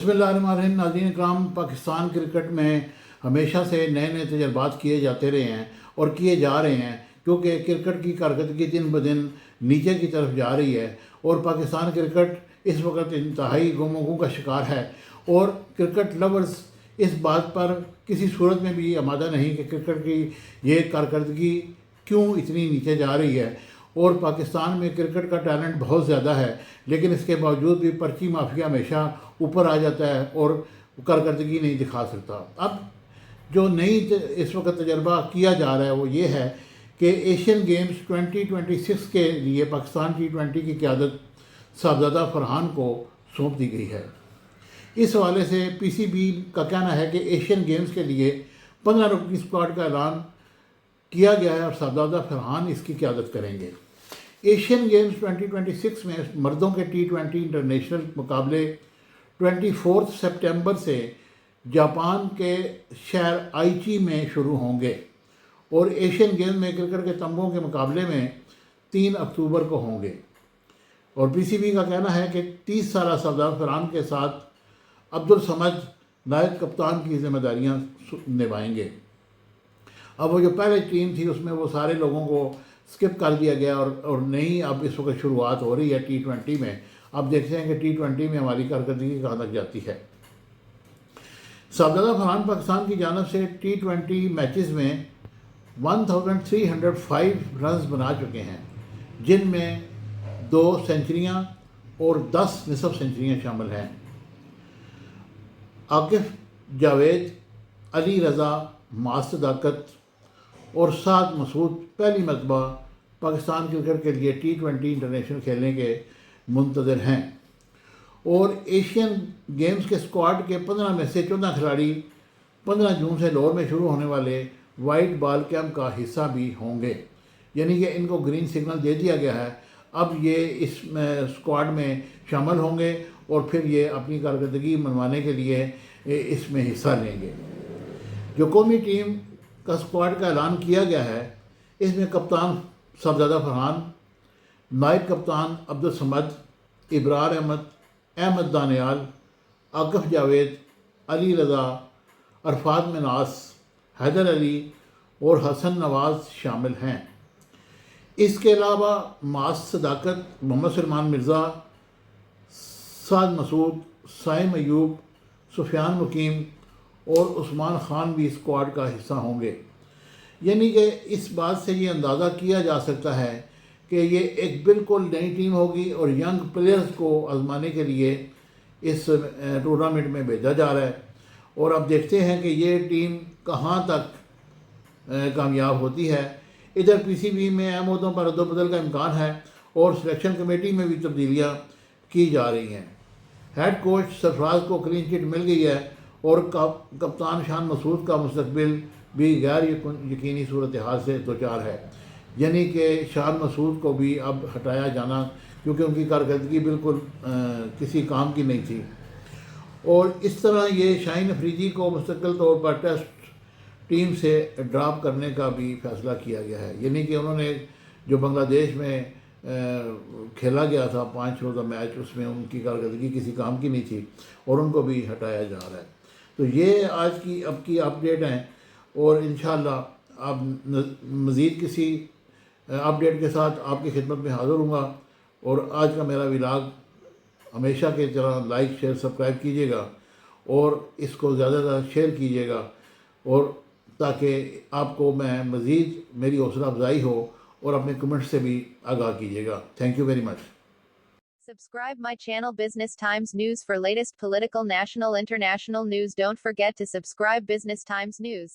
بسم اللہ الرحمن الرحیم۔ ناظرین اکرام، پاکستان کرکٹ میں ہمیشہ سے نئے نئے تجربات کیے جاتے رہے ہیں اور کیے جا رہے ہیں، کیونکہ کرکٹ کی کارکردگی دن بدن نیچے کی طرف جا رہی ہے اور پاکستان کرکٹ اس وقت انتہائی گم و گو کا شکار ہے، اور کرکٹ لورز اس بات پر کسی صورت میں بھی آمادہ نہیں کہ کرکٹ کی یہ کارکردگی کیوں اتنی نیچے جا رہی ہے۔ اور پاکستان میں کرکٹ کا ٹیلنٹ بہت زیادہ ہے، لیکن اس کے باوجود بھی پرچی مافیا ہمیشہ اوپر آ جاتا ہے اور کارکردگی نہیں دکھا سکتا۔ اب جو نئی اس وقت تجربہ کیا جا رہا ہے وہ یہ ہے کہ ایشین گیمز 2026 کے لیے پاکستان T20 کی قیادت صاحبزادہ فرحان کو سونپ دی گئی ہے۔ اس حوالے سے پی سی بی کا کہنا ہے کہ ایشین گیمز کے لیے 15 رکنی اسکواڈ کا اعلان کیا گیا ہے اور صاحبزادہ فرحان اس کی قیادت کریں گے۔ ایشین گیمز 2026 میں مردوں کے T20 انٹرنیشنل مقابلے 24 سپٹمبر سے جاپان کے شہر آئیچی میں شروع ہوں گے اور ایشین گیمز میں کرکٹ کے تمغوں کے مقابلے میں 3 اکتوبر کو ہوں گے۔ اور پی سی بی کا کہنا ہے کہ 30 سالہ صاحبزادہ فرحان کے ساتھ عبدالصمد نائب کپتان کی ذمہ داریاں نبھائیں گے۔ اب وہ جو پہلے ٹیم تھی اس میں وہ سارے لوگوں کو سکپ کر دیا گیا اور نئی اب اس وقت شروعات ہو رہی ہے T20 میں۔ اب دیکھتے ہیں کہ T20 میں ہماری کارکردگی کہاں تک جاتی ہے۔ صاحبزادہ فرحان پاکستان کی جانب سے T20 میچز میں 1305 رنز بنا چکے ہیں، جن میں 2 سنچریاں اور 10 نصف سنچریاں شامل ہیں۔ عاقف جاوید، علی رضا، معاذ صداقت اور سعد مسعود پہلی مرتبہ پاکستان کرکٹ کے لیے T20 انٹرنیشنل کھیلنے کے منتظر ہیں، اور ایشین گیمز کے اسکواڈ کے 15 میں سے 14 کھلاڑی 15 جون سے لاہور میں شروع ہونے والے وائٹ بال کیمپ کا حصہ بھی ہوں گے، یعنی کہ ان کو گرین سگنل دے دیا گیا ہے۔ اب یہ اس اسکواڈ میں شامل ہوں گے اور پھر یہ اپنی کارکردگی منوانے کے لیے اس میں حصہ لیں گے۔ جو قومی ٹیم کا اسکواڈ کا اعلان کیا گیا ہے اس میں کپتان صاحبزادہ فرحان، نائب کپتان عبدالصمد، ابرار احمد دانیال، عاقف جاوید، علی رضا، عرفات مناس، حیدر علی اور حسن نواز شامل ہیں۔ اس کے علاوہ معاذ صداقت، محمد سلمان مرزا، سعد مسعود، سائم ایوب، سفیان مقیم اور عثمان خان بھی اسکواڈ کا حصہ ہوں گے، یعنی کہ اس بات سے یہ اندازہ کیا جا سکتا ہے کہ یہ ایک بالکل نئی ٹیم ہوگی اور ینگ پلیئرز کو آزمانے کے لیے اس ٹورنامنٹ میں بھیجا جا رہا ہے، اور اب دیکھتے ہیں کہ یہ ٹیم کہاں تک کامیاب ہوتی ہے۔ ادھر پی سی بی میں اہم عہدوں پر رد و بدل کا امکان ہے اور سلیکشن کمیٹی میں بھی تبدیلیاں کی جا رہی ہیں۔ ہیڈ کوچ سرفراز کو کلین چٹ مل گئی ہے اور کپتان شان مسعود کا مستقبل بھی غیر یقینی صورتحال سے دوچار ہے، یعنی کہ شان مسعود کو بھی اب ہٹایا جانا، کیونکہ ان کی کارکردگی بالکل کسی کام کی نہیں تھی۔ اور اس طرح یہ شاہین افریدی کو مستقل طور پر ٹیسٹ ٹیم سے ڈراپ کرنے کا بھی فیصلہ کیا گیا ہے، یعنی کہ انہوں نے جو بنگلہ دیش میں کھیلا گیا تھا 5 روزہ میچ، اس میں ان کی کارکردگی کسی کام کی نہیں تھی اور ان کو بھی ہٹایا جا رہا ہے۔ تو یہ آج کی اب کی اپڈیٹ ہیں، اور انشاءاللہ اب مزید کسی اپڈیٹ کے ساتھ آپ کی خدمت میں حاضر ہوں گا۔ اور آج کا میرا ولاگ ہمیشہ کی طرح لائک شیئر سبسکرائب کیجیے گا اور اس کو زیادہ زیادہ شیئر کیجیے گا، اور تاکہ آپ کو میں مزید میری حوصلہ افزائی ہو، اور اپنے کمنٹ سے بھی آگاہ کیجیے گا۔ Thank you very much. Subscribe my channel Business Times News for latest political, national, international news. Don't forget to subscribe Business Times News.